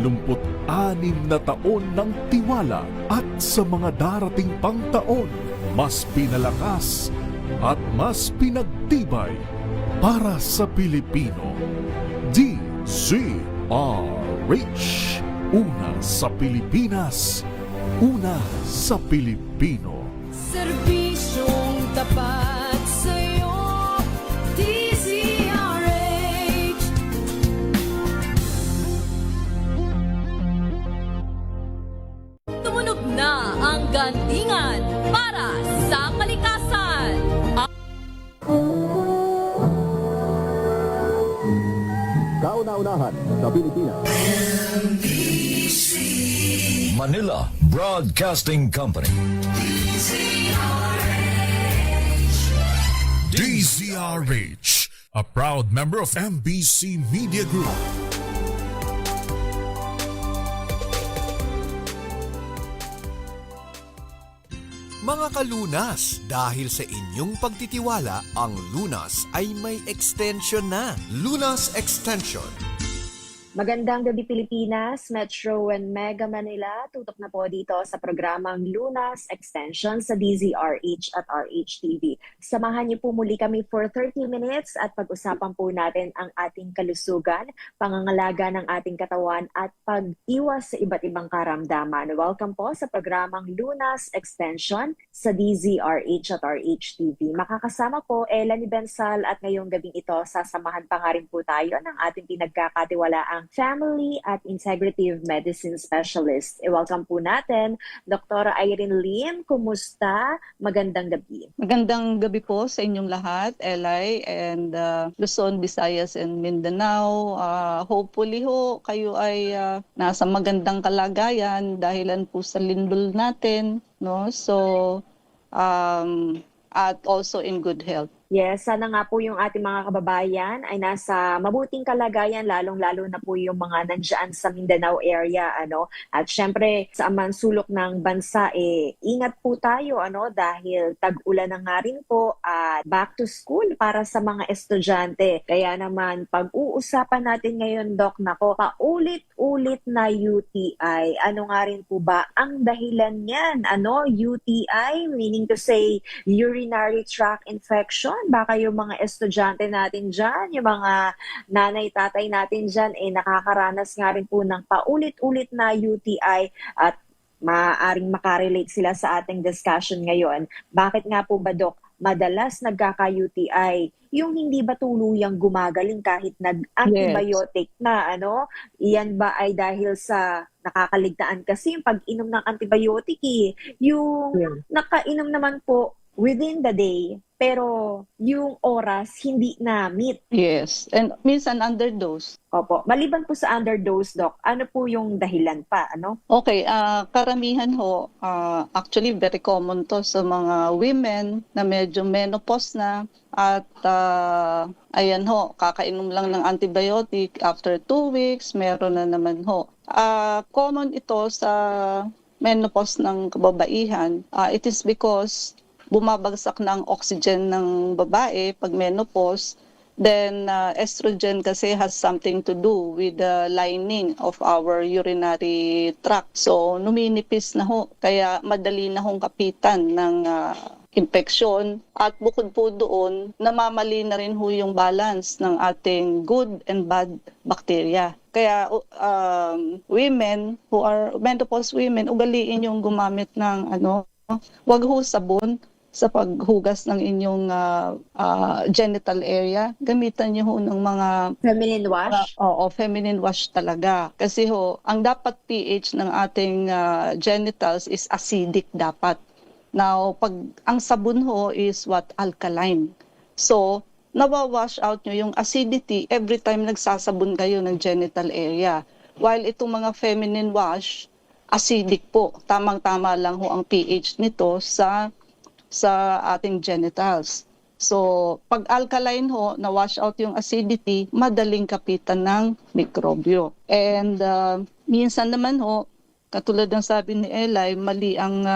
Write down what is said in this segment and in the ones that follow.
36 na taon ng tiwala at sa mga darating pang taon, mas pinalakas at mas pinagtibay para sa Pilipino. DZRH. Una sa Pilipinas, una sa Pilipino. Serbisyong tapat sa'yo, DZRH. Tumunog na ang gandingan para sa kalikasan. Kauna-unahan sa Pilipinas. Manila Broadcasting Company. DZRH, a proud member of MBC Media Group. Mga kalunas, dahil sa inyong pagtitiwala, ang Lunas ay may extension na. Lunas Extension. Magandang gabi Pilipinas, Metro and Mega Manila. Tutok na po dito sa programang Lunas Extension sa DZRH at RH-TV. Samahan niyo po muli kami for 30 minutes at pag-usapan po natin ang ating kalusugan, pangangalaga ng ating katawan at pag-iwas sa iba't ibang karamdaman. Welcome po sa programang Lunas Extension sa DZRH at RH-TV. Makakasama po Ella ni Bensal at ngayong gabing ito sasamahan pa nga rin po tayo ng ating pinagkakatiwalaang Family at Integrative Medicine Specialist. I-welcome po natin Dr. Irene Lim. Kumusta? Magandang gabi. Magandang gabi po sa inyong lahat, Eli and Luzon, Visayas and Mindanao. Hopefully ho, kayo ay nasa magandang kalagayan dahilan po sa lindol natin, no? So, at also in good health. Yes, sana nga po yung ating mga kababayan ay nasa mabuting kalagayan, lalong-lalo na po yung mga nandiyan sa Mindanao area, ano. At syempre, sa aman sulok ng bansa, ingat po tayo, ano, dahil tag-ulan na nga rin po at back to school para sa mga estudyante. Kaya naman, pag-uusapan natin ngayon, Doc, nako, paulit-ulit na UTI. Ano nga rin po ba ang dahilan niyan? Ano, UTI, meaning to say urinary tract infection. Baka yung mga estudyante natin dyan, yung mga nanay-tatay natin dyan, nakakaranas nga rin po ng paulit-ulit na UTI at maaaring makarelate sila sa ating discussion ngayon. Bakit nga po ba, Dok, madalas nagkaka-UTI? Yung hindi ba tuluyang gumagaling kahit nag-antibiotic na, ano? Iyan ba ay dahil sa nakakaligtaan kasi yung pag-inom ng antibiotic, yung nakainom naman po within the day, pero yung oras hindi na-meet. Yes, and minsan underdose. Opo. Maliban po sa underdose, Doc, ano po yung dahilan pa, ano? Okay, karamihan ho, actually very common to sa mga women na medyo menopause na at ayan ho, kakainom lang ng antibiotic after 2 weeks, meron na naman ho. Common ito sa menopause ng kababaihan. It is because bumabagsak na ang oxygen ng babae pag menopause, then estrogen kasi has something to do with the lining of our urinary tract. So numinipis na ho, kaya madali na hong kapitan ng infeksyon. At bukod po doon, namamali na rin ho yung balance ng ating good and bad bacteria. Kaya women who are menopause women, ugaliin yung gumamit ng wag ho sabon sa paghugas ng inyong genital area. Gamitan niyo ho ng mga feminine wash? Feminine wash talaga. Kasi ho, ang dapat pH ng ating genitals is acidic dapat. Now, pag ang sabon ho is alkaline. So, nawawash out nyo yung acidity every time nagsasabon kayo ng genital area. While itong mga feminine wash, acidic po. Tamang-tama lang ho ang pH nito sa ating genitals. So, pag alkaline ho, na-wash out yung acidity, madaling kapitan ng mikrobyo. And minsan naman ho, katulad ng sabi ni Eli, mali ang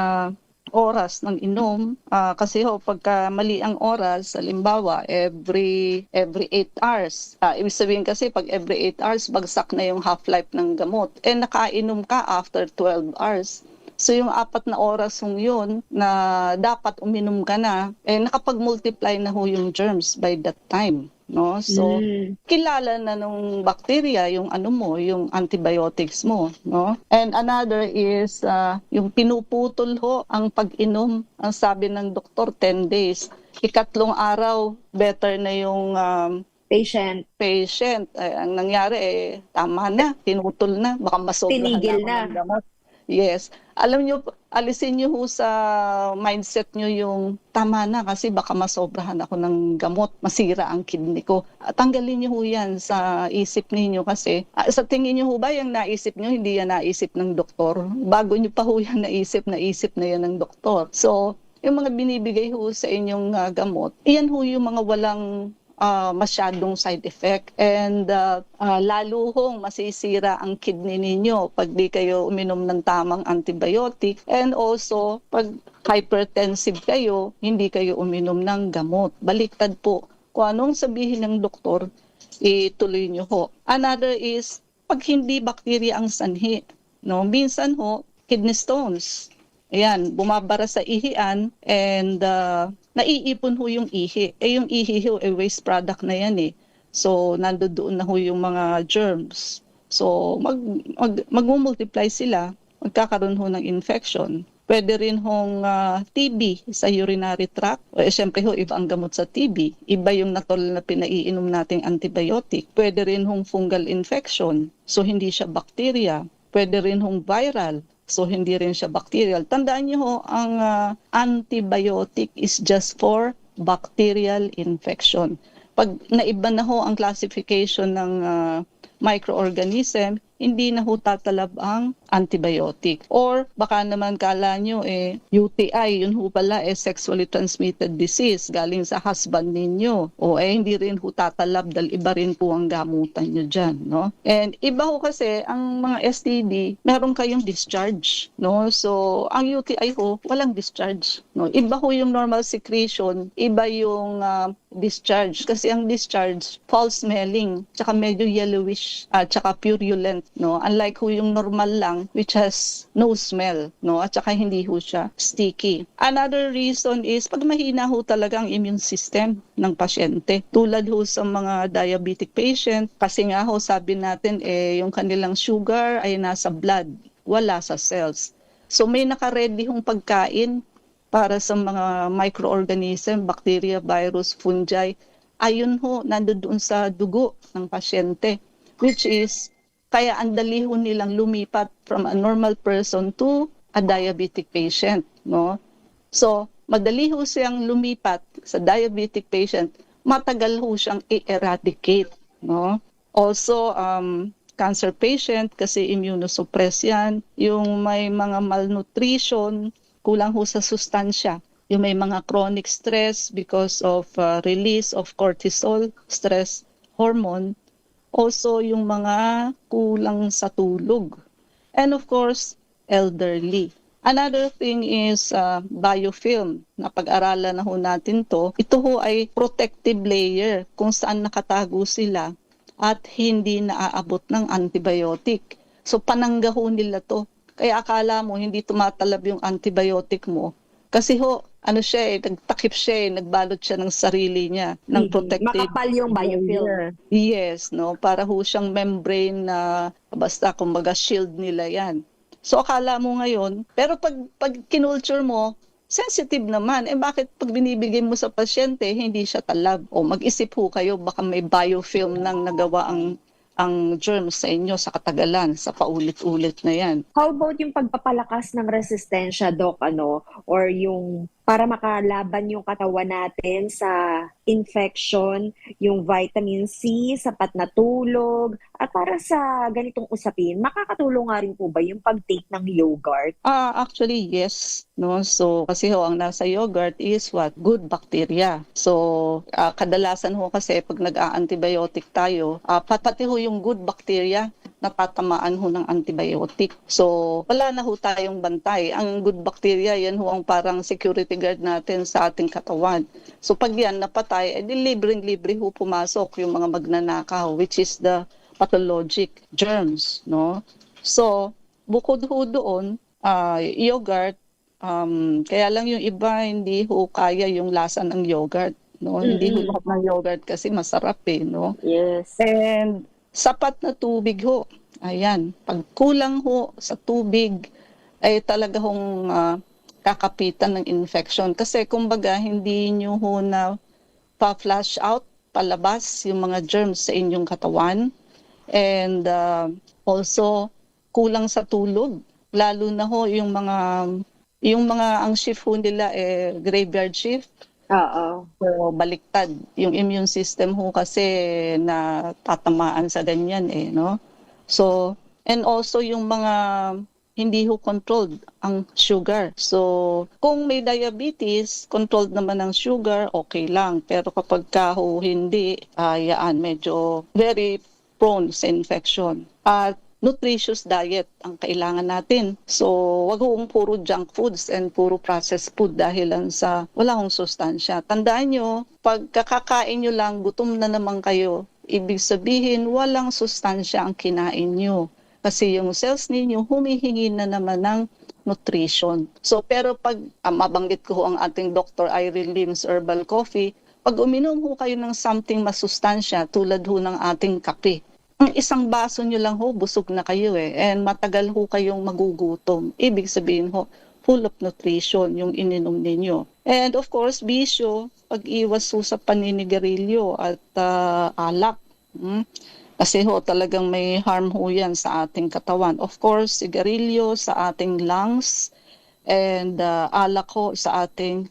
oras ng inom. Kasi pagka mali ang oras, halimbawa, every 8 hours. Ibig sabihin kasi, pag every 8 hours, bagsak na yung half-life ng gamot. Nakainom ka after 12 hours. So yung 4 na oras yun na dapat uminom ka na, nakapag-multiply na yung germs by that time. No? So, kilala na nung bacteria yung yung antibiotics mo, no? And another is yung pinuputol ang pag-inom. Ang sabi ng doktor 10 days. Ikatlong araw, better na yung Patient. Ang nangyari tama na, tinutol na, baka masobrahan Tinigil na ako ng gamot. Yes. Alam nyo, alisin nyo sa mindset nyo yung tama na kasi baka masobrahan ako ng gamot, masira ang kidney ko. Tanggalin nyo yan sa isip ninyo kasi sa tingin nyo ba yung naisip nyo, hindi yan naisip ng doktor. Bago nyo pa yan naisip na yan ng doktor. So, yung mga binibigay sa inyong gamot, iyan yung mga walang masyadong side effect and lalo masisira ang kidney ninyo pag di kayo uminom ng tamang antibiotic and also pag hypertensive kayo, hindi kayo uminom ng gamot. Baliktad po. Kung anong sabihin ng doktor, ituloy nyo Another is pag hindi bacteria ang sanhi. No? Minsan kidney stones. Ayan, bumabara sa ihian and naiipon yung ihi. Yung ihi waste product na yan So, nandoon na yung mga germs. So, mag-multiply sila, magkakaroon ng infection. Pwede rin TB sa urinary tract. Siyempre iba ang gamot sa TB. Iba yung natural na pinaiinom nating antibiotic. Pwede rin fungal infection. So, hindi siya bacteria. Pwede rin viral. So, hindi rin siya bacterial. Tandaan niyo ang antibiotic is just for bacterial infection. Pag naiba na ang classification ng microorganism, hindi na tatalab ang antibiotic. Or baka naman kala nyo UTI, yun pala sexually transmitted disease galing sa husband ninyo. O hindi rin tatalab dahil iba rin po ang gamutan nyo dyan. No? And iba kasi ang mga STD, meron kayong discharge. No? So ang UTI walang discharge. No? Iba yung normal secretion, iba yung discharge. Kasi ang discharge, foul smelling, tsaka medyo yellowish, tsaka purulent. No, unlike yung normal lang which has no smell, no, at saka hindi siya sticky. Another reason is pag mahina talaga ang immune system ng pasyente. Tulad sa mga diabetic patient, kasi nga sabi natin yung kanilang sugar ay nasa blood, wala sa cells. So may naka-ready pagkain para sa mga microorganism, bacteria, virus, fungi. Ayun nandoon sa dugo ng pasyente, which is kaya ang dali nilang lumipat from a normal person to a diabetic patient, no? So, madali siyang lumipat sa diabetic patient, matagal siyang i-eradicate, no? Also, cancer patient kasi immunosuppress yan, yung may mga malnutrition, kulang sa sustansya, yung may mga chronic stress because of release of cortisol, stress hormone, also yung mga kulang sa tulog. And of course, elderly. Another thing is biofilm. Napag-aralan na natin to. Ito ay protective layer kung saan nakatago sila at hindi naaabot ng antibiotic. So panangga nila to. Kaya akala mo hindi tumatalab yung antibiotic mo. Kasi nagtakip siya nagbalot siya ng sarili niya ng protective. Makapal yung biofilm. Yes, no, para siyang membrane na basta kumbaga shield nila 'yan. So akala mo ngayon, pero pag kinulture mo, sensitive naman. Bakit pag binibigay mo sa pasyente, hindi siya talab? O mag-isip kayo, baka may biofilm nang nagawa ang germs sa inyo sa katagalan, sa paulit-ulit na yan. How about yung pagpapalakas ng resistensya, Doc, or yung para makalaban yung katawan natin sa infection, yung vitamin C, sapat na tulog, at para sa ganitong usapin, makakatulong nga rin po ba yung pag-take ng yogurt? Actually, yes. No? So, kasi ho, ang nasa yogurt is what? Good bacteria. So, kadalasan ho kasi pag nag-a-antibiotic tayo, pati ho yung good bacteria natatamaan ho ng antibiotic. So, wala na ho tayong bantay. Ang good bacteria, yan ho ang parang security guard natin sa ating katawan. So, pag yan napatay, libreng-libre ho pumasok yung mga magnanakaw, which is the pathologic germs, no? So, bukod ho doon, yogurt, kaya lang yung iba hindi ho kaya yung lasa ng yogurt, no? Hindi ho lahat ng yogurt kasi masarap no? Yes. And sapat na tubig ho. Ayan, pag kulang ho sa tubig ay talaga hong kakapitan ng infection kasi kumbaga hindi nyo ho na pa-flush out, palabas yung mga germs sa inyong katawan. And also kulang sa tulog, lalo na ho yung mga ang shift ho nila graveyard shift. Oo. So baliktad yung immune system ho kasi na tatamaan sa ganyan no. So and also yung mga hindi ho controlled ang sugar. So kung may diabetes, controlled naman ang sugar, okay lang. Pero kapag hindi, yaan medyo very prone sa infection. At nutritious diet ang kailangan natin. So, wag hong puro junk foods and puro processed food dahil lang sa wala hong sustansya. Tandaan nyo, pag kakakain nyo lang, gutom na naman kayo. Ibig sabihin, walang sustansya ang kinain nyo. Kasi yung cells ninyo humihingi na naman ng nutrition. So, pero pag mabanggit ko ho ang ating Dr. Irene Lim's Herbal Coffee, pag uminom ho kayo ng something masustansya tulad ho ng ating kape, ang isang baso nyo lang ho, busog na kayo and matagal ho kayong magugutom. Ibig sabihin ho, full of nutrition yung ininom ninyo. And of course, bisyo, pag-iwas ho sa paninigarilyo at alak. Kasi ho, talagang may harm ho yan sa ating katawan. Of course, sigarilyo sa ating lungs and alak ho sa ating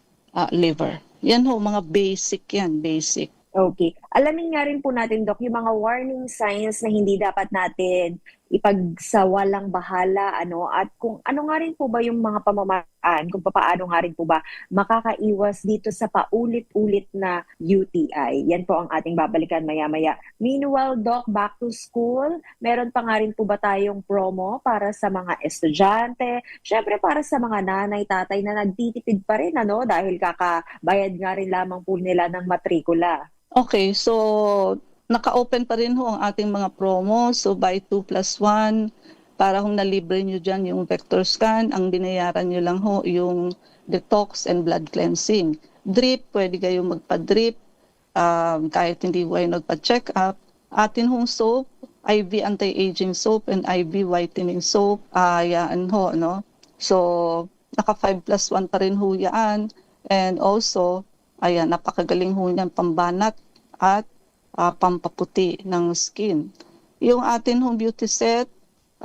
liver. Yan ho, mga basic yan, basic. Okay. Alamin nga rin po natin, Doc, yung mga warning signs na hindi dapat natin ipagsawalang bahala, at kung ano nga rin po ba yung mga pamamaraan, kung paano nga rin po ba makakaiwas dito sa paulit-ulit na UTI. Yan po ang ating babalikan maya-maya. Meanwhile, Doc, back to school, meron pa nga rin po ba tayong promo para sa mga estudyante, syempre para sa mga nanay, tatay na nagtitipid pa rin, dahil kakabayad nga rin lamang po nila ng matrikula. Okay, so naka-open pa rin ho ang ating mga promo. So buy 2+1 para kung nalibre nyo dyan yung vector scan, ang binayaran nyo lang ho yung detox and blood cleansing. Drip, pwede kayo magpa-drip kahit hindi kayo nagpa-check up. Atin hong soap, IV anti-aging soap and IV whitening soap, yan ho, no? So naka 5+1 pa rin ho yan. And also, ayan, napakagaling ho niyan pambanat at pampaputi ng skin. Yung atin hong beauty set,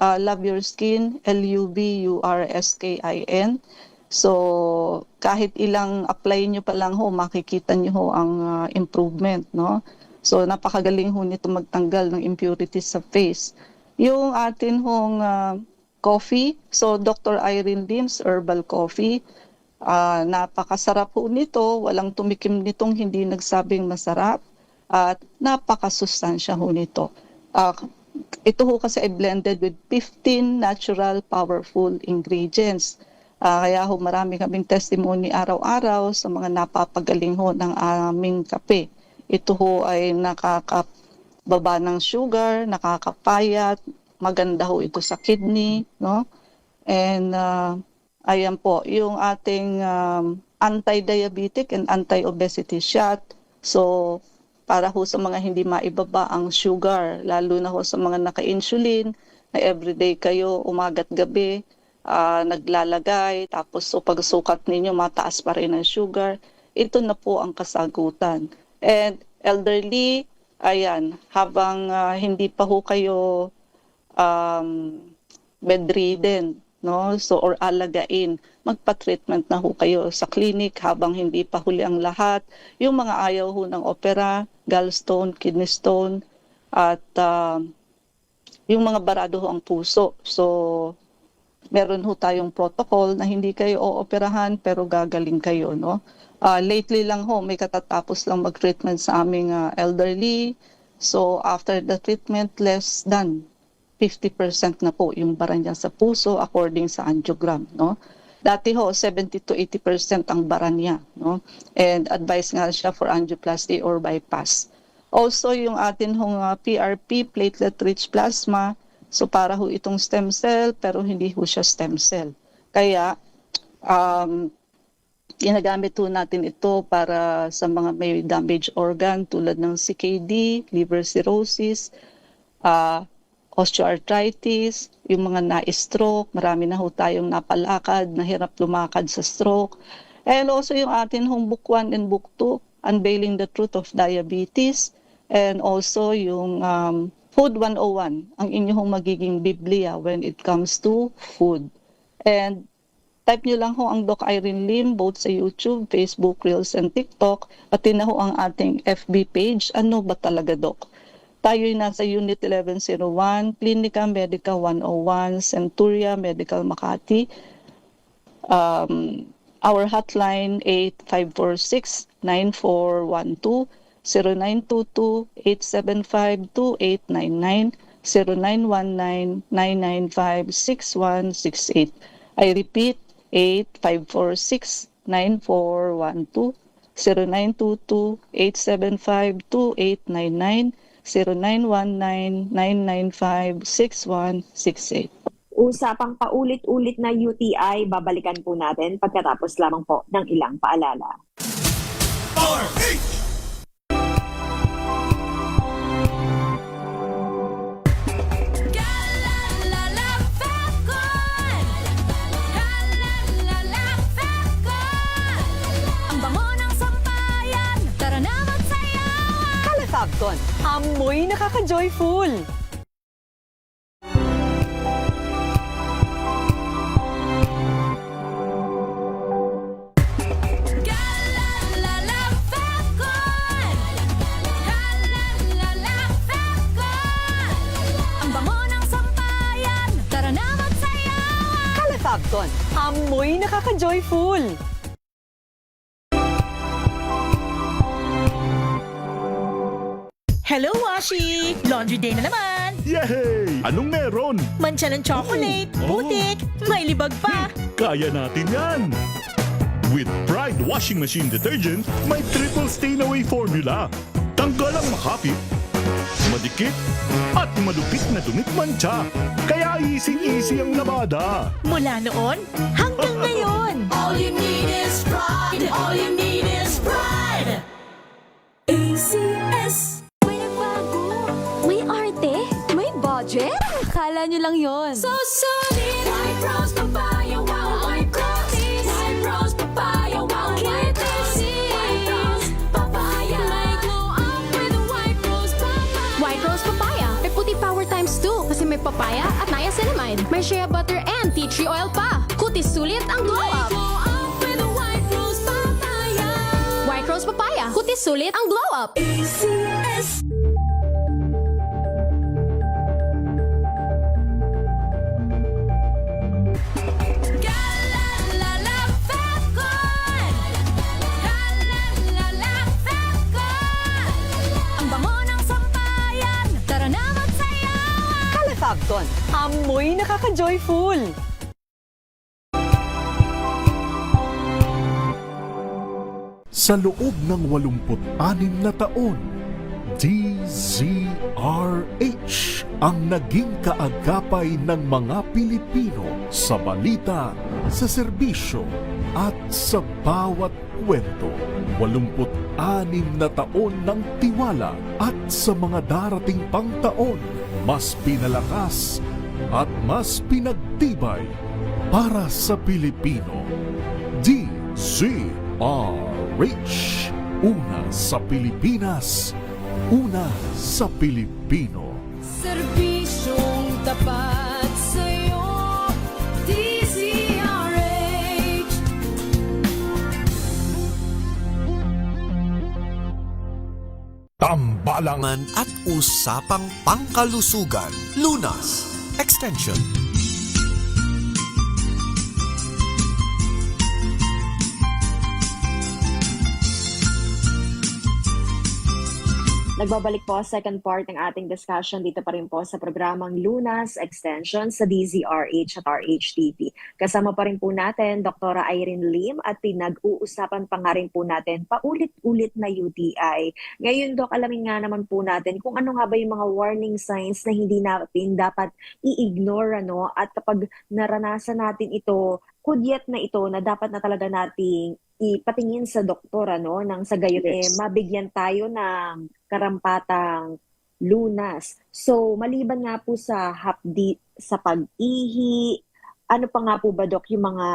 Love Your Skin, LUVURSKIN. So, kahit ilang apply nyo pa lang ho, makikita nyo ho ang improvement, no? So, napakagaling ho nito magtanggal ng impurities sa face. Yung atin hong coffee, so Dr. Irene Lim's Herbal Coffee, napakasarap ho nito, walang tumikim nitong hindi nagsabing masarap at napakasustansya ho nito. Ito ho kasi ay blended with 15 natural powerful ingredients. Kaya ho marami kaming testimony araw-araw sa mga napapagaling ho ng aming kape. Ito ho ay nakakababa ng sugar, nakakapayat, maganda ho ito sa kidney, no? And ayan po, yung ating anti-diabetic and anti-obesity shot. So, para ho sa mga hindi maibaba ang sugar, lalo na ho sa mga naka-insulin, na everyday kayo, umaga't gabi, naglalagay, tapos so pagsukat ninyo, mataas pa rin ang sugar, ito na po ang kasagutan. And elderly, ayan, habang hindi pa ho kayo bedridden, no? So, or alagain, magpa-treatment na ho kayo sa clinic habang hindi pa huli ang lahat. Yung mga ayaw ho ng opera, gallstone, kidney stone, at yung mga barado ho ang puso. So, meron ho tayong protocol na hindi kayo ooperahan pero gagaling kayo, no? Lately lang ho, may katatapos lang mag-treatment sa aming elderly. So, after the treatment, less than 50% na po yung bara niya sa puso according sa angiogram, no? Dati ho, 70 to 80% ang bara niya, no? And advice nga siya for angioplasty or bypass. Also, yung atin hong PRP, platelet-rich plasma, so para ho itong stem cell, pero hindi ho siya stem cell. Kaya, ginagamit ho natin ito para sa mga may damaged organ tulad ng CKD, liver cirrhosis, osteoarthritis, yung mga na-stroke, marami na ho tayong napalakad, nahirap lumakad sa stroke. And also yung atin hong book 1 and book 2, Unveiling the Truth of Diabetes, and also yung Food 101, ang inyong magiging Biblia when it comes to food. And type nyo lang ho ang Doc Irene Lim, both sa YouTube, Facebook, Reels, and TikTok. Pati na ho ang ating FB page. Ano ba talaga, Doc? Tayo'y nasa Unit 1101, Clinica Medica 101, Centuria Medical Makati. Our hotline 8546-9412, 0922-875-2899, 0919-995-6168. I repeat, 8546-9412, 0922-875-2899, 0919-995-6168. Usapang paulit-ulit na UTI, babalikan po natin pagkatapos lamang po ng ilang paalala. Ang bango ng sampayan, tara na magsayawan! Calafabcon, amoy nakaka-joyful. Ang bango ng sampayan, tara na magsayawan! Calafabcon, amoy nakaka-joyful. Hello, Washi! Laundry day na naman! Yay! Anong meron? Mancha ng chocolate, putik, may libag pa! Kaya natin yan! With Pride Washing Machine Detergent, may triple stain-away formula. Tanggal ang makapit, madikit, at malupit na dumit mancha. Kaya easy-easy ang labada. Mula noon hanggang ngayon! All you need is pride! All you need is pride! ACS! May nagbago! May arte! May budget! Akala nyo lang yon. So solid! White Rose Papaya, wow! White Rose! White Rose Papaya, wow! White Rose! White Rose Papaya! May glow up with White Rose Papaya! White Rose Papaya. May puti power times 2 kasi may papaya at niacinamide. May shea butter and tea tree oil pa. Kutis sulit ang glow May up. glow up with White Rose Papaya! White Rose Papaya. Kutis sulit ang glow up. ACS! Ang bango ng sampayan, tara na magsayawan! Calafabcon, amoy nakaka-joyful. Sa loob ng 86 na taon, DZRH ang naging kaagapay ng mga Pilipino sa balita, sa serbisyo, at sa bawat kwento. 86 na taon ng tiwala at sa mga darating pang taon, mas pinalakas at mas pinagtibay para sa Pilipino. DZRH, una sa Pilipinas, una sa Pilipino. Serbisyong tapat sa'yo, di kabalangan at usapang pangkalusugan. Lunas Extension. Nagbabalik po second part ng ating discussion dito pa rin po sa programang Lunas Extension sa DZRH at RHTV. Kasama pa rin po natin Dr. Irene Lim at pinag-uusapan pa nga rin po natin paulit-ulit na UTI. Ngayon, Doc, alamin nga naman po natin kung ano nga ba yung mga warning signs na hindi natin dapat i-ignore, ano? At kapag naranasan natin ito, kudyat na ito na dapat na talaga nating ipatingin sa doktor, ano, nang sa gayon mabigyan tayo ng karampatang lunas. So, maliban nga po sa hapdi, sa pag-ihi, ano pa nga po ba, Dok, yung mga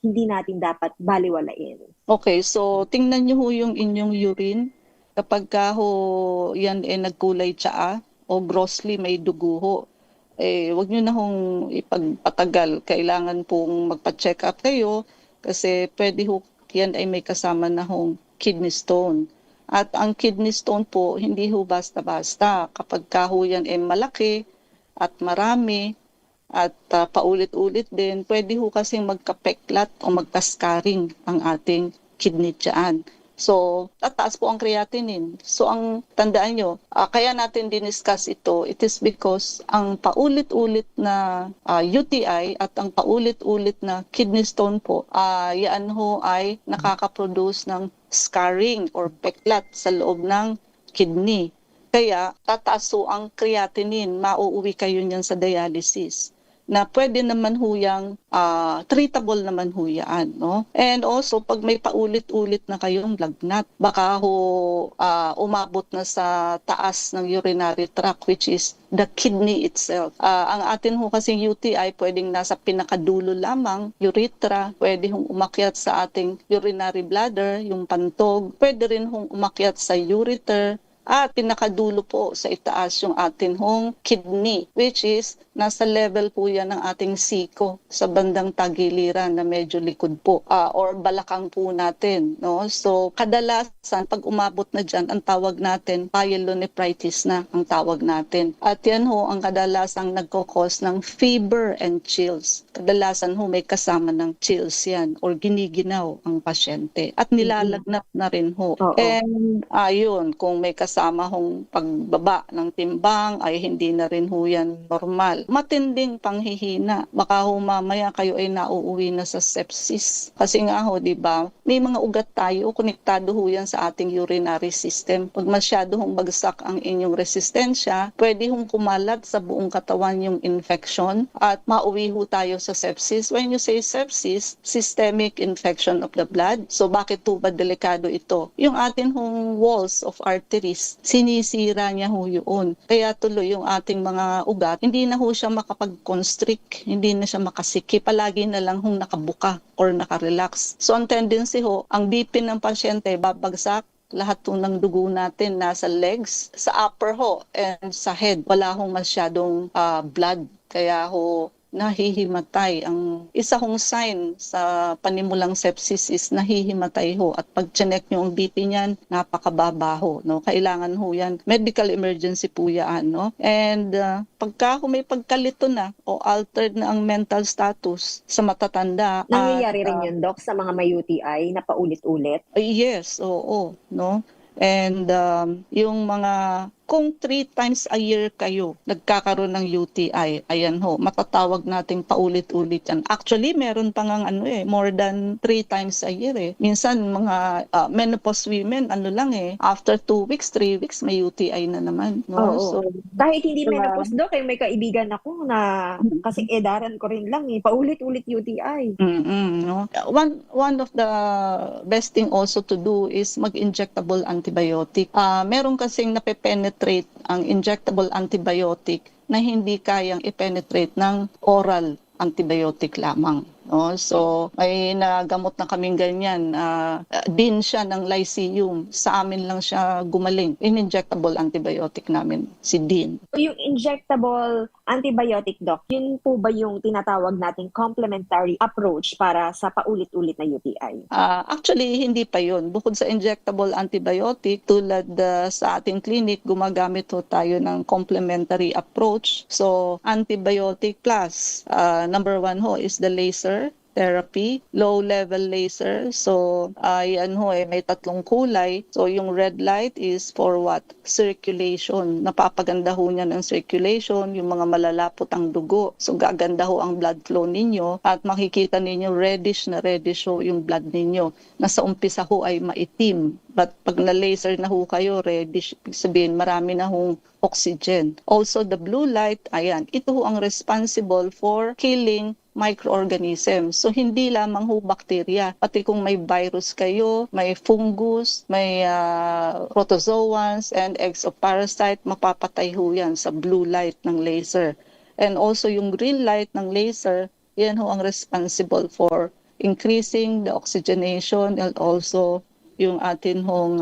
hindi natin dapat baliwalain? Okay, so tingnan niyo ho yung inyong urine. Kapag ka ho yan nagkulay tsaa o grossly may dugo ho, wag niyo na hong ipagpatagal. Kailangan pong magpa-check up kayo kasi pwede ho yan ay may kasama na hong kidney stone. At ang kidney stone po, hindi ho basta-basta. Kapag ka ho yan ay malaki at marami at paulit-ulit din, pwede ho kasing magkapeklat o magkaskaring ang ating kidney tiyan. So, tataas po ang creatinine. So, ang tandaan nyo, kaya natin diniscuss ito, it is because ang paulit-ulit na UTI at ang paulit-ulit na kidney stone po, yan ho ay nakakaproduce ng scarring or peklat sa loob ng kidney. Kaya, tataas po ang creatinine, mauuwi kayo niyan sa dialysis na pwede naman huyang treatable naman huyaan, no? And also, pag may paulit-ulit na kayong lagnat, baka ho umabot na sa taas ng urinary tract, which is the kidney itself. Ang atin ho kasing UTI, pwedeng nasa pinakadulo lamang, urethra, pwede hong umakyat sa ating urinary bladder, yung pantog, pwede rin hong umakyat sa ureter, at pinakadulo po sa itaas yung atin hong kidney, which is nasa level po yan ng ating siko sa bandang tagiliran na medyo likod po or balakang po natin. No? So kadalasan pag umabot na dyan, ang tawag natin pyelonephritis na ang tawag natin. At yan ho ang kadalasang nagkakos ng fever and chills. Kadalasan ho may kasama ng chills yan or giniginaw ang pasyente. At nilalagnat na rin ho. And ayun, kung may kasama hong pagbaba ng timbang ay hindi na rin ho yan normal. Matinding panghihina. Baka ho mamaya kayo ay nauuwi na sa sepsis. Kasi nga ho, di ba, may mga ugat tayo, konektado ho yan sa ating urinary system. Pag masyado hong bagsak ang inyong resistensya, pwede hong kumalat sa buong katawan yung infection at mauwi ho tayo sa sepsis. When you say sepsis, systemic infection of the blood. So bakit po ba delikado ito? Yung atin hong walls of arteries, sinisira niya ho yun. Kaya tuloy yung ating mga ugat, hindi na ho siya makapag-constrict, hindi na siya makasikip, palagi na lang hong nakabuka or nakarelax. So ang tendency ho, ang BP ng pasyente babagsak, lahat po ng dugo natin nasa legs, sa upper ho, and sa head. Wala hong masyadong blood. Kaya ho, nahihimatay. Ang isa hong sign sa panimulang sepsis is nahihimatay ho. At pag chinek nyo ang BP niyan, napakababa ho. No? Kailangan ho yan. Medical emergency po yan. No? And pagka may pagkalito na o altered na ang mental status sa matatanda. Nangyayari rin yun, Doc, sa mga may UTI na paulit-ulit? Yes, oo. No? And yung mga, kung 3 times a year kayo nagkakaroon ng UTI, ayan ho, matatawag nating paulit-ulit yan. Actually, meron pang more than 3 times a year. Minsan, mga menopause women, after 2 weeks, 3 weeks, may UTI na naman. No? So, kahit hindi menopause, Doc, may kaibigan ako na kasi edaran ko rin lang, paulit-ulit UTI. No? One of the best thing also to do is mag-injectable antibiotic. Meron kasing napepenetrate ang injectable antibiotic na hindi kayang i-penetrate ng oral antibiotic lamang. No? So may nagamot na kaming ganyan. Din siya ng Lyceum. Sa amin lang siya gumaling. In-injectable antibiotic namin, si Din. Yung injectable antibiotic, Doc, yun po ba yung tinatawag nating complementary approach para sa paulit-ulit na UTI? Actually, hindi pa yun. Bukod sa injectable antibiotic, tulad sa ating clinic, gumagamit ho tayo ng complementary approach. So, antibiotic plus, number 1 ho is the laser therapy, low-level laser. So, yan ho may 3 kulay. So, yung red light is for what? Circulation. Napapaganda ho niya ng circulation, yung mga malalapot ang dugo. So, gaganda ho ang blood flow ninyo at makikita ninyo reddish ho yung blood ninyo. Nasa umpisa ho ay maitim. But pag na-laser na ho kayo, reddish, ibig sabihin marami na hong oxygen. Also, the blue light, ayan, ito ho ang responsible for killing microorganisms. So, hindi lamang ho bakterya. Pati kung may virus kayo, may fungus, may protozoans, and eggs of parasite, mapapatay ho yan sa blue light ng laser. And also, yung green light ng laser, yan ho ang responsible for increasing the oxygenation and also yung atin hong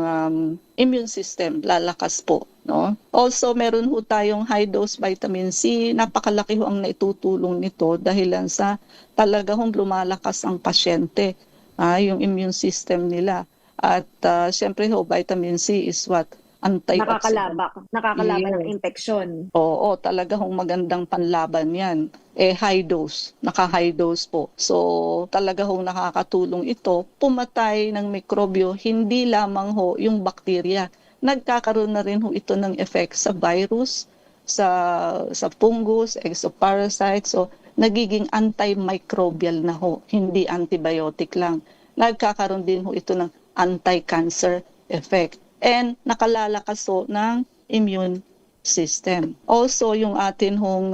immune system, lalakas po. No? Also, meron ho tayong high-dose vitamin C. Napakalaki ho ang naitutulong nito dahilan sa talaga hong lumalakas ang pasyente, yung immune system nila. At syempre ho, vitamin C is what? Antioxidant. Nakakalaban ng infeksyon. Oo, talaga hong magandang panlaban yan. High dose, naka-high dose po. So, talaga hong nakakatulong ito, pumatay ng mikrobyo, hindi lamang ho yung bakterya. Nagkakaroon na rin ho ito ng effect sa virus, sa fungus, eggs of parasites. So, nagiging antimicrobial na ho, hindi antibiotic lang. Nagkakaroon din ho ito ng anti-cancer effect. And nakalalakas ho ng immune system. Also, yung atin hong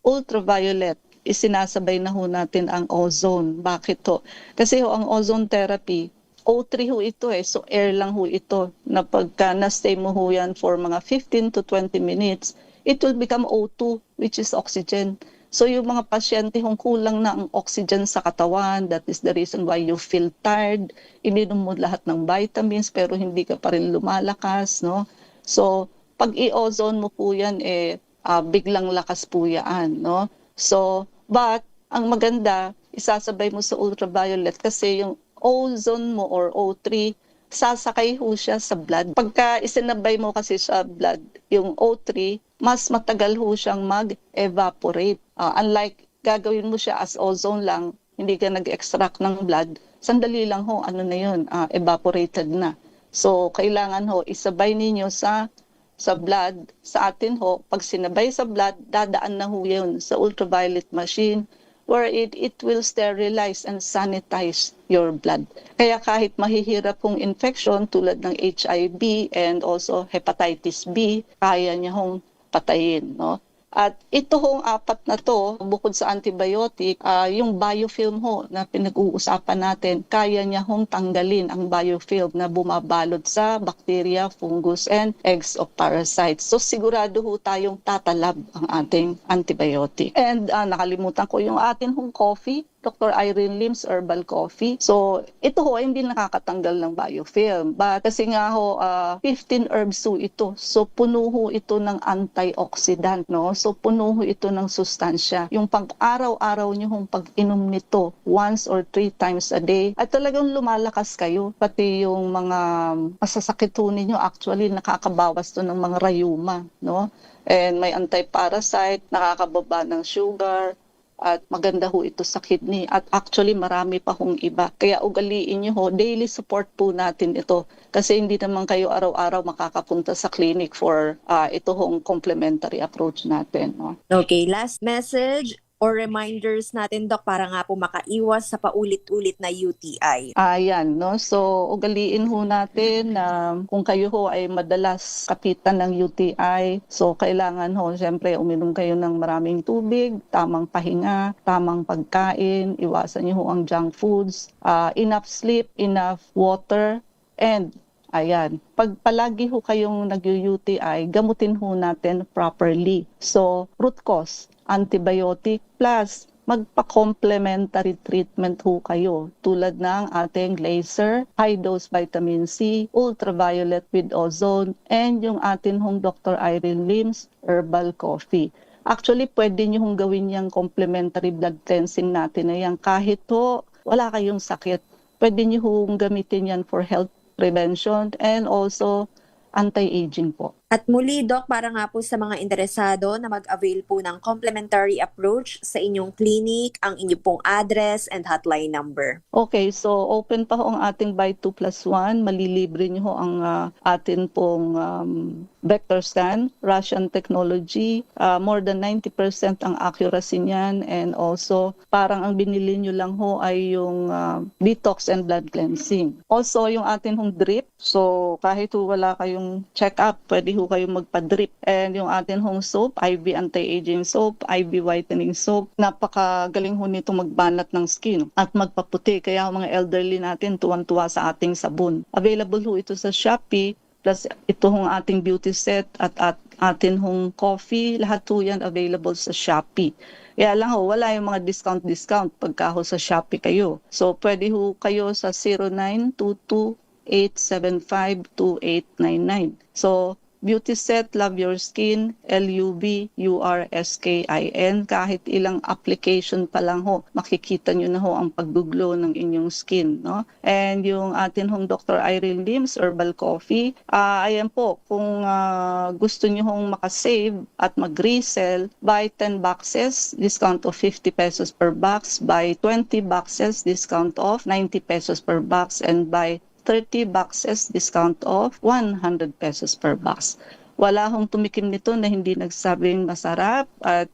ultraviolet, isinasabay na ho natin ang ozone. Bakit ho? Kasi ho, ang ozone therapy, O3 ho ito so air lang ho ito, na pagka na-stay mo ho yan for mga 15 to 20 minutes, it will become O2, which is oxygen. So yung mga pasyente kung kulang na ang oxygen sa katawan, that is the reason why you feel tired, ininom mo lahat ng vitamins pero hindi ka pa rin lumalakas, no? So pag i-ozone mo po yan, biglang lakas po yan, no? So, but ang maganda, isasabay mo sa ultraviolet kasi yung ozone mo or O3, sasakay ho siya sa blood. Pagka isinabay mo kasi sa blood, yung O3, mas matagal ho siyang mag-evaporate. Unlike gagawin mo siya as ozone lang, hindi ka nag-extract ng blood, sandali lang ho, evaporated na. So, kailangan ho, isabay ninyo sa blood. Sa atin ho, pag sinabay sa blood, dadaan na ho yun sa ultraviolet machine, where it will sterilize and sanitize your blood. Kaya kahit mahihirap pong infection tulad ng HIV and also hepatitis B, kaya niya hong patayin, no? At ito hong 4 na to, bukod sa antibiotic, yung biofilm ho na pinag-uusapan natin, kaya niya hong tanggalin ang biofilm na bumabalot sa bacteria, fungus, and eggs of parasites. So sigurado ho tayong tatalab ang ating antibiotic. And nakalimutan ko yung atin hong coffee, Dr. Irene Lim's Herbal Coffee. So, ito ho, hindi nakakatanggal ng biofilm. But kasi nga ho, 15 herbs ho ito. So, puno ho ito ng antioxidant, no? So, puno ho ito ng sustansya. Yung pag-araw-araw nyo hong pag-inom nito, once or 3 times a day, at talagang lumalakas kayo. Pati yung mga masasakit ho ninyo, actually, nakakabawas to ng mga rayuma, no? And may anti-parasite, nakakababa ng sugar, at maganda ho ito sa kidney. At actually, marami pa hong iba. Kaya ugaliin nyo ho, daily support po natin ito. Kasi hindi naman kayo araw-araw makakapunta sa clinic for ito hong complementary approach natin. No? Okay, last message or reminders natin, Doc, para nga po makaiwas sa paulit-ulit na UTI. Ayan, no? So, ugaliin ho natin na kung kayo ho ay madalas kapitan ng UTI, so kailangan ho, siyempre, uminom kayo ng maraming tubig, tamang pahinga, tamang pagkain, iwasan niyo ho ang junk foods, enough sleep, enough water, and ayan, pag palagi ho kayong nag-UTI, gamutin ho natin properly. So, root cause, antibiotic plus magpa-complementary treatment ho kayo tulad ng ating laser, high-dose vitamin C, ultraviolet with ozone, and yung atin hong Dr. Irene Lim's herbal coffee. Actually, pwede nyo hong gawin yung complementary blood cleansing natin na yan kahit ho wala kayong sakit. Pwede nyo hong gamitin yan for health prevention and also anti-aging po. At muli, Doc, para nga po sa mga interesado na mag-avail po ng complementary approach sa inyong clinic, ang inyong pong address and hotline number. Okay, so open pa ho ang ating buy 2+1. Malilibre nyo ho ang atin pong vector scan, Russian technology. More than 90% ang accuracy niyan, and also parang ang binili nyo lang ho ay yung detox and blood cleansing. Also, yung atin hong drip. So kahit ho wala kayong check-up, pwede ho kayo magpa-drip. And yung atin hong soap, IV anti-aging soap, IV whitening soap, napakagaling ho nito magbanat ng skin at magpaputi. Kaya ang mga elderly natin tuwan-tuwa sa ating sabon. Available ho ito sa Shopee, plus ito hong ating beauty set at atin hong coffee, lahat ho yan available sa Shopee. Kaya lang ho, wala yung mga discount pagka ho sa Shopee kayo. So pwede ho kayo sa 0922-875-2899. So beauty set, Love Your Skin, LUVURSKIN. Kahit ilang application pa lang ho, makikita nyo na ho ang pag-glow ng inyong skin. No? And yung atin hong Dr. Irene Lim's Herbal Coffee, ayan po, kung gusto nyo hong makasave at mag-resell, buy 10 boxes, discount of 50 pesos per box, buy 20 boxes, discount of 90 pesos per box, and buy 30 boxes, discount of 100 pesos per box. Wala hong tumikim nito na hindi nagsabing masarap, at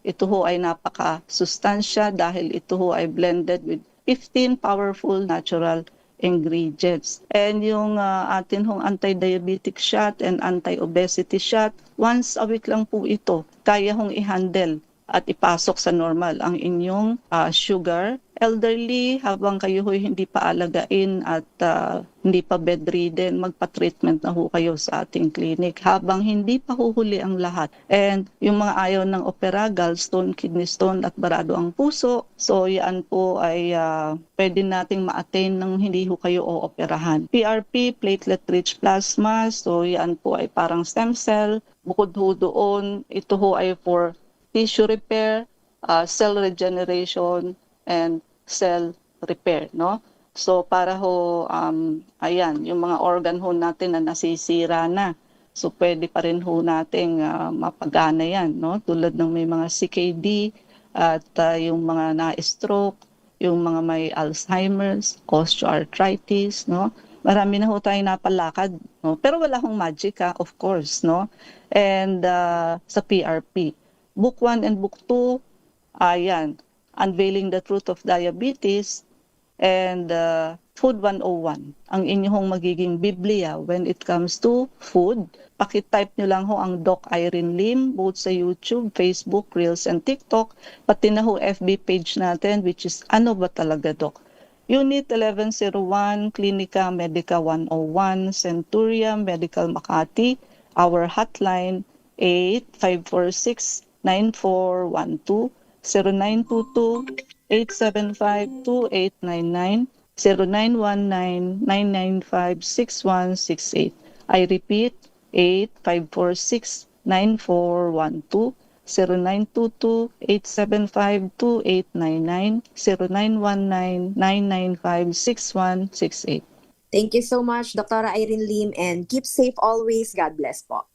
ito ho ay napaka-sustansya dahil ito ho ay blended with 15 powerful natural ingredients. And yung atin hong anti-diabetic shot and anti-obesity shot, once a week lang po ito. Kaya hong i-handle at ipasok sa normal ang inyong sugar. Elderly, habang kayo ho'y hindi pa alagain at hindi pa bedridden, magpa-treatment na ho kayo sa ating clinic habang hindi pa huhuli ang lahat. And yung mga ayaw ng opera, gallstone, kidney stone at barado ang puso, so yan po ay pwede nating ma-attain nang hindi ho kayo o-operahan. PRP, platelet-rich plasma, so yan po ay parang stem cell. Bukod ho doon, ito ho ay for tissue repair, cell regeneration, and cell repair, no? So para ho, ayan, yung mga organ ho natin na nasisira na. So pwede pa rin ho nating mapagana yan, no? Tulad ng may mga CKD at yung mga na-stroke, yung mga may Alzheimer's, osteoarthritis, no? Marami na ho tayong napalakad, no? Pero wala hong magic, of course, no? And sa PRP. Book 1 and Book 2, ayan, Unveiling the Truth of Diabetes, and Food 101, ang inyong magiging Biblia when it comes to food. Pakitype nyo lang ho ang Doc Irene Lim, both sa YouTube, Facebook, Reels, and TikTok, pati na ho FB page natin, which is Ano Ba Talaga Doc? Unit 1101, Clinica Medica 101, Centurion Medical Makati. Our hotline 8546-9412, 0922-875-2899, 0919-995-6168. I repeat, 8546-9412, 0922-875-2899, 0919-995-6168. Thank you so much, Dr. Irene Lim, and keep safe always. God bless po.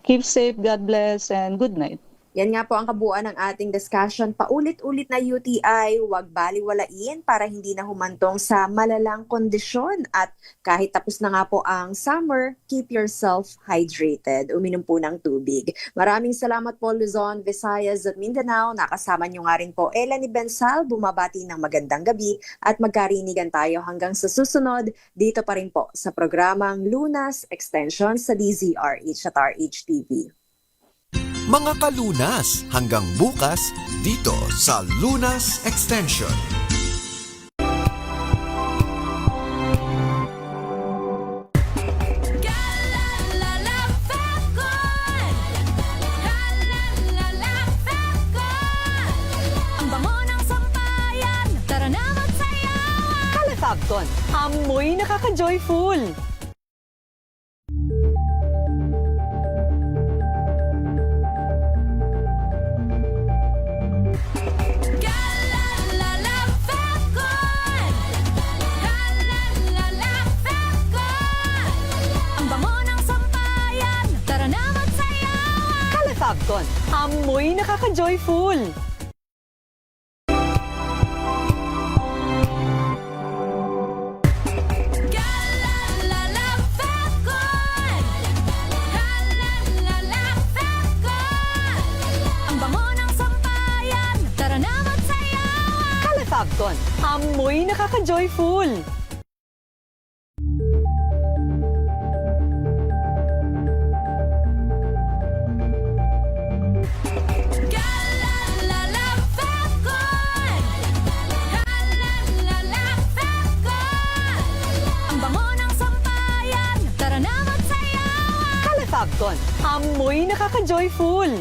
Keep safe, God bless, and good night. Yan nga po ang kabuuan ng ating discussion. Paulit-ulit na UTI, huwag baliwalain para hindi na humantong sa malalang kondisyon. At kahit tapos na nga po ang summer, keep yourself hydrated. Uminom po ng tubig. Maraming salamat po Luzon, Visayas at Mindanao. Nakasama nyo nga rin po Eleni Bensal. Bumabati ng magandang gabi at magkarinigan tayo hanggang sa susunod. Dito pa rin po sa programang Lunas Extension sa DZRH at RHTV. Mga kalunas, hanggang bukas dito sa Lunas Extension. Ang Fabcon, amoy nakaka-joyful. Galalala Fabcon! Galalala Fabcon! Ang bango ng sampayan, tara na magsayawan! Kala Fabcon, amoy nakaka-joyful. Galalala Fabcon! Galalala Fabcon! Ang bango ng sampayan, tara na magsayawan! Kala Fabcon, amoy nakaka-joyful. Galalala Fabcon! Galalala Fabcon! Ang bango ng sampayan, tara na magsayawan! Kala Fabcon, amoy nakaka-joyful.